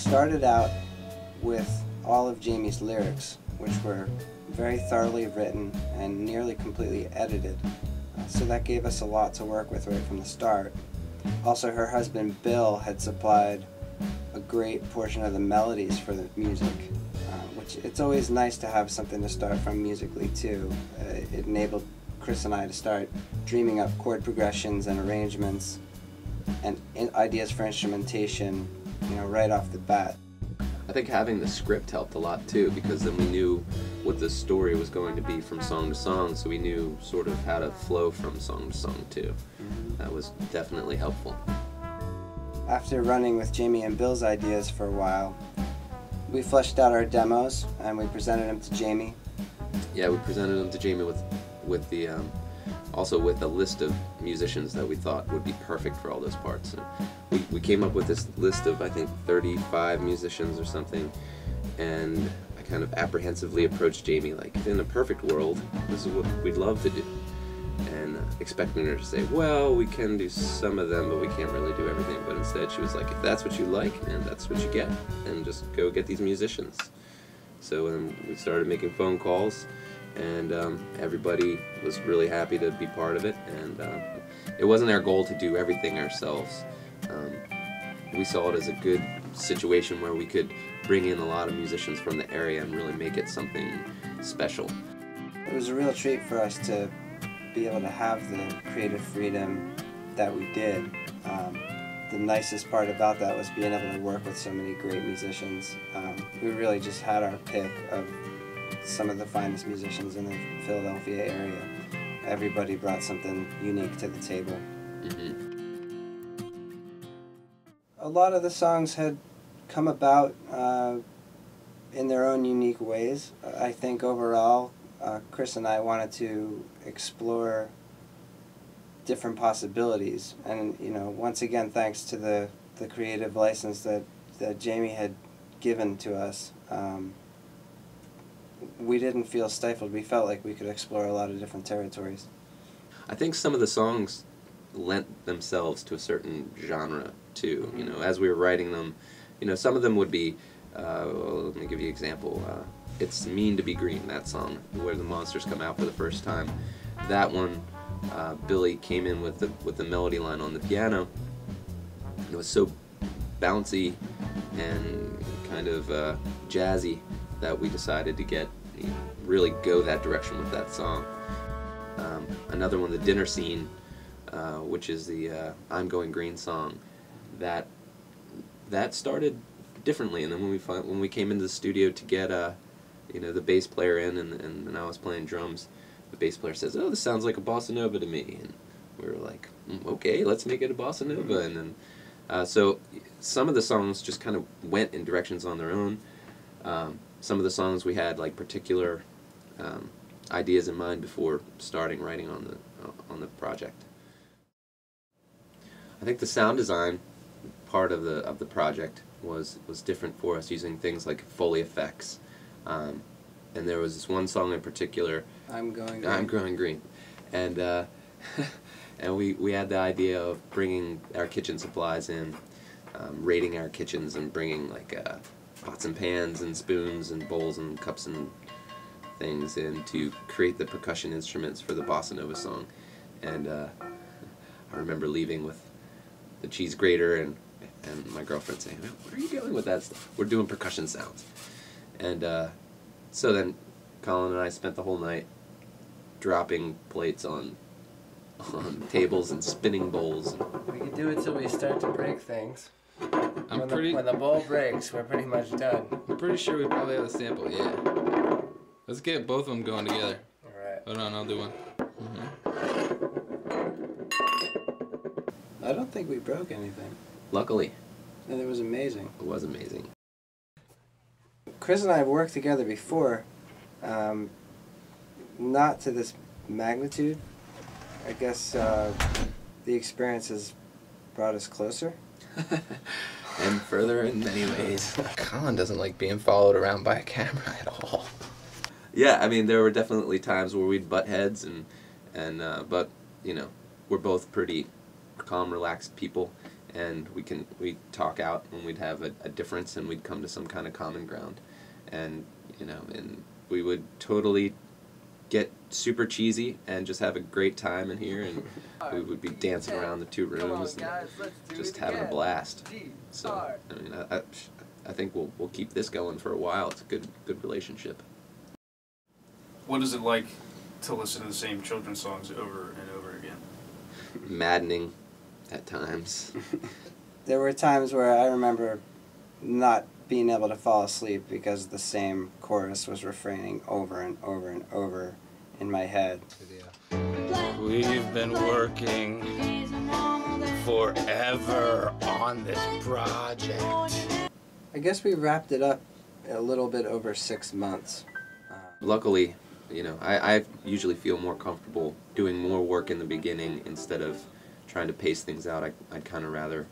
started out with all of Jamie's lyrics, which were very thoroughly written and nearly completely edited. So that gave us a lot to work with right from the start. Also, her husband Bill had supplied a great portion of the melodies for the music, which it's always nice to have something to start from musically too. It enabled Chris and I to start dreaming up chord progressions and arrangements and ideas for instrumentation, right off the bat. I think having the script helped a lot too, because then we knew what the story was going to be from song to song, so we knew sort of how to flow from song to song too. That was definitely helpful. After running with Jamie and Bill's ideas for a while, we fleshed out our demos and we presented them to Jamie. Yeah, we presented them to Jamie with the also with a list of musicians that we thought would be perfect for all those parts. And we came up with this list of, I think, 35 musicians or something, and I kind of apprehensively approached Jamie like, in a perfect world, this is what we'd love to do. And expecting her to say, well, we can do some of them, but we can't really do everything. But instead she was like, if that's what you like, and that's what you get, and just go get these musicians. So then we started making phone calls, and everybody was really happy to be part of it. And it wasn't our goal to do everything ourselves. We saw it as a good situation where we could bring in a lot of musicians from the area and really make it something special. It was a real treat for us to be able to have the creative freedom that we did. The nicest part about that was being able to work with so many great musicians. We really just had our pick of some of the finest musicians in the Philadelphia area. Everybody brought something unique to the table. A lot of the songs had come about in their own unique ways. I think overall, Chris and I wanted to explore different possibilities, and once again, thanks to the creative license that Jamie had given to us, we didn't feel stifled. We felt like we could explore a lot of different territories. I think some of the songs lent themselves to a certain genre too. As we were writing them, some of them would be, let me give you an example. It's Mean to Be Green, that song, where the monsters come out for the first time. That one, Billy came in with the melody line on the piano. It was so bouncy and kind of jazzy that we decided to really go that direction with that song. Another one, the dinner scene, which is the I'm Going Green song, that started differently. And then when we came into the studio to get the bass player in, and I was playing drums, the bass player says, "Oh, this sounds like a bossa nova to me," and we were like, "Okay, let's make it a bossa nova." And then so some of the songs just kind of went in directions on their own. Some of the songs we had like particular ideas in mind before starting writing on the project. I think the sound design part of the project was different for us, using things like Foley effects. And there was this one song in particular, I'm Growing Green, and and we had the idea of bringing our kitchen supplies in, raiding our kitchens and bringing like pots and pans and spoons and bowls and cups and things in to create the percussion instruments for the bossa nova song. And I remember leaving with the cheese grater and my girlfriend saying, "Where are you going with that stuff? We're doing percussion sounds." And so then Colin and I spent the whole night dropping plates on tables and spinning bowls. We can do it till we start to break things. When the bowl breaks, we're pretty much done. I'm pretty sure we probably have a sample, yeah. Let's get both of them going together. Alright. Hold on, I'll do one. I don't think we broke anything. Luckily. And it was amazing. It was amazing. Chris and I have worked together before, not to this magnitude. I guess the experience has brought us closer. And further in many ways. Colin doesn't like being followed around by a camera at all. Yeah, I mean, there were definitely times where we'd butt heads, but we're both pretty calm, relaxed people, and we'd talk out when we'd have a difference, and we'd come to some kind of common ground, and and we would totally get super cheesy and just have a great time in here, and we would be dancing around the two rooms and just having a blast. So I mean, I think we'll keep this going for a while. It's a good relationship. What is it like to listen to the same children's songs over and over again? Maddening at times. There were times where I remember not being able to fall asleep because the same chorus was refraining over and over and over in my head. We've been working forever on this project. I guess we wrapped it up a little bit over 6 months. Luckily, I usually feel more comfortable doing more work in the beginning instead of trying to pace things out. I'd kind of rather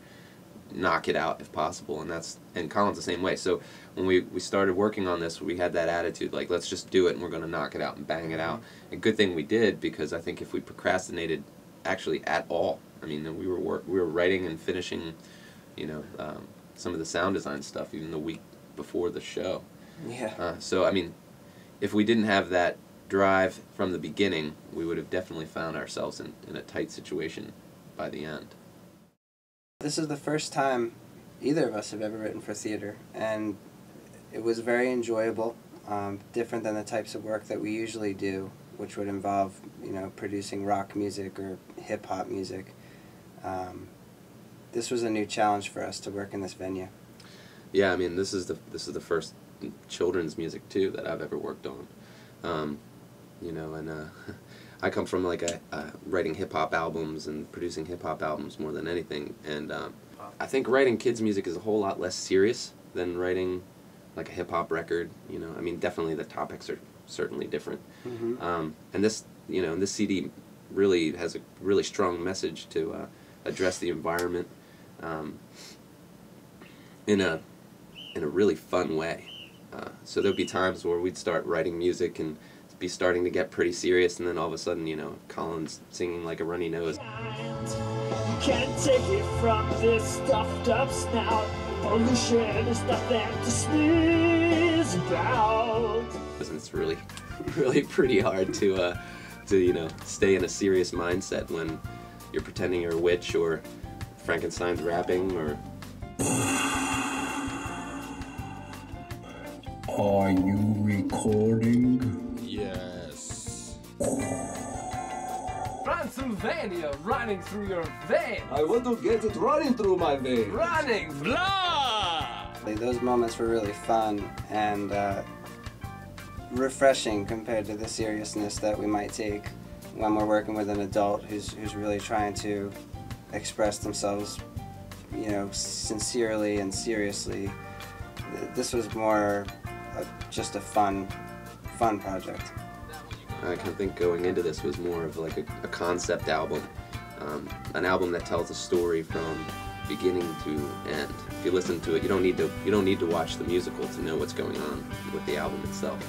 knock it out if possible, and Colin's the same way. So when we started working on this, we had that attitude, like, let's just do it and we're going to knock it out and bang it out. A good thing we did, because I think if we procrastinated actually at all, I mean, we were writing and finishing, some of the sound design stuff even the week before the show. Yeah. So I mean, if we didn't have that drive from the beginning, we would have definitely found ourselves in a tight situation by the end. This is the first time either of us have ever written for theater, and it was very enjoyable, different than the types of work that we usually do, which would involve, producing rock music or hip-hop music. This was a new challenge for us to work in this venue. Yeah, I mean, this is the first children's music too that I've ever worked on. I come from writing hip-hop albums and producing hip-hop albums more than anything, and I think writing kids music is a whole lot less serious than writing like a hip-hop record. I mean, definitely the topics are certainly different. Mm-hmm. And this CD really has a really strong message to address the environment in a really fun way. So there'd be times where we'd start writing music and be starting to get pretty serious, and then all of a sudden, Colin's singing like a runny nose. Can't take it from this stuffed up snout. Pollution is nothing to sneeze about. And it's really, really pretty hard to stay in a serious mindset when you're pretending you're a witch or Frankenstein's rapping or. Are you recording? Yes. Transylvania running through your veins. I want to get it running through my veins. Running blah. Those moments were really fun and refreshing compared to the seriousness that we might take when we're working with an adult who's really trying to express themselves, sincerely and seriously. This was more just a fun project. I kind of think going into this was more of like a concept album, an album that tells a story from beginning to end. If you listen to it, you don't need to watch the musical to know what's going on with the album itself.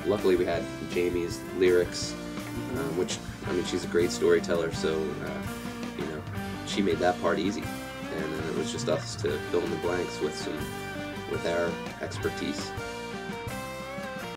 Luckily, we had Jamie's lyrics, which, I mean, she's a great storyteller, so she made that part easy, and then it was just us to fill in the blanks with our expertise.